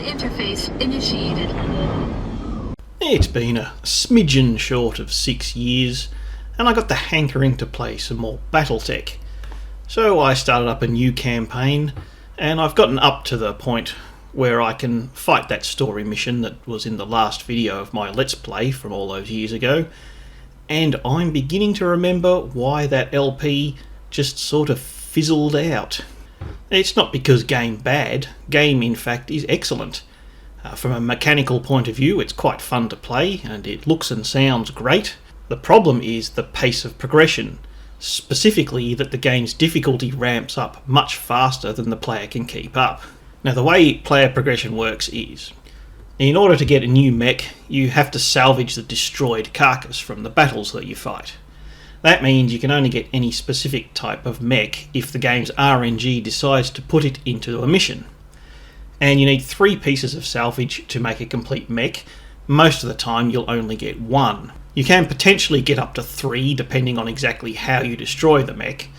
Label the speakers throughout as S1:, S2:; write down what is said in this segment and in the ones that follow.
S1: interface initiated.
S2: It's been a smidgen short of 6 years, and I got the hankering to play some more Battletech. So I started up a new campaign, and I've gotten up to the point where I can fight that story mission that was in the last video of my Let's Play from all those years ago, and I'm beginning to remember why that LP just sort of fizzled out. It's not because game bad, game in fact is excellent. From a mechanical point of view, it's quite fun to play and it looks and sounds great. The problem is the pace of progression, specifically that the game's difficulty ramps up much faster than the player can keep up. Now, the way player progression works is, in order to get a new mech, you have to salvage the destroyed carcass from the battles that you fight. That means you can only get any specific type of mech if the game's RNG decides to put it into a mission. And you need 3 pieces of salvage to make a complete mech. Most of the time you'll only get 1. You can potentially get up to 3 depending on exactly how you destroy the mech.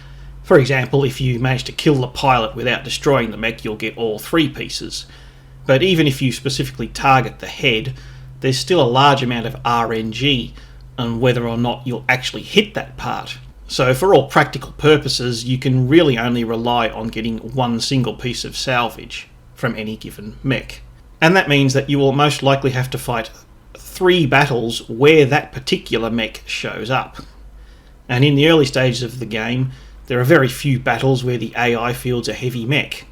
S2: For example, if you manage to kill the pilot without destroying the mech, you'll get all 3 pieces. But even if you specifically target the head, there's still a large amount of RNG on whether or not you'll actually hit that part. So for all practical purposes, you can really only rely on getting 1 single piece of salvage from any given mech. And that means that you will most likely have to fight 3 battles where that particular mech shows up. And in the early stages of the game, there are very few battles where the AI fields a heavy mech.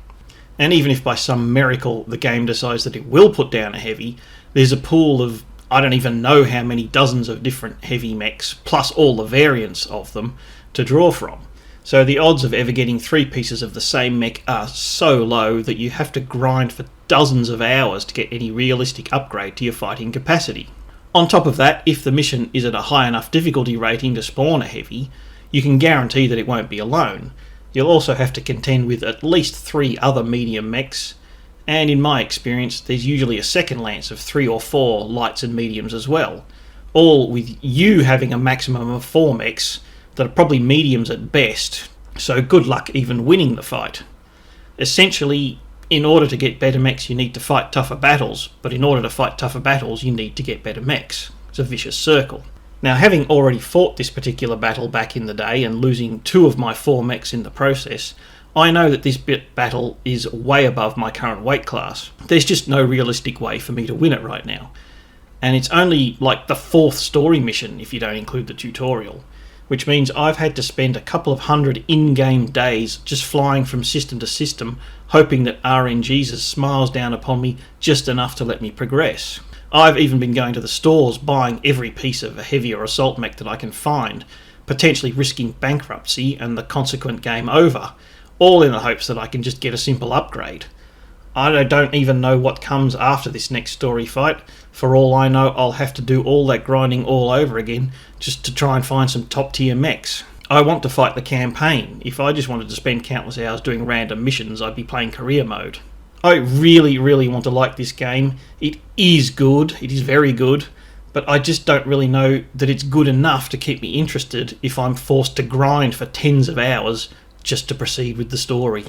S2: And even if by some miracle the game decides that it will put down a heavy, there's a pool of I don't even know how many dozens of different heavy mechs, plus all the variants of them, to draw from. So the odds of ever getting 3 pieces of the same mech are so low that you have to grind for dozens of hours to get any realistic upgrade to your fighting capacity. On top of that, if the mission is at a high enough difficulty rating to spawn a heavy, you can guarantee that it won't be alone. You'll also have to contend with at least 3 other medium mechs, and in my experience there's usually a second lance of 3 or 4 lights and mediums as well, all with you having a maximum of 4 mechs that are probably mediums at best, so good luck even winning the fight. Essentially, in order to get better mechs you need to fight tougher battles, but in order to fight tougher battles you need to get better mechs. It's a vicious circle. Now, having already fought this particular battle back in the day and losing 2 of my 4 mechs in the process, I know that this battle is way above my current weight class. There's just no realistic way for me to win it right now. And it's only like the 4th story mission if you don't include the tutorial, which means I've had to spend a couple of hundred in-game days just flying from system to system, hoping that RNGesus smiles down upon me just enough to let me progress. I've even been going to the stores buying every piece of a heavy or assault mech that I can find, potentially risking bankruptcy and the consequent game over, all in the hopes that I can just get a simple upgrade. I don't even know what comes after this next story fight. For all I know, I'll have to do all that grinding all over again just to try and find some top tier mechs. I want to fight the campaign. If I just wanted to spend countless hours doing random missions, I'd be playing career mode. I really want to like this game. It is good, it is very good, but I just don't really know that it's good enough to keep me interested if I'm forced to grind for tens of hours just to proceed with the story.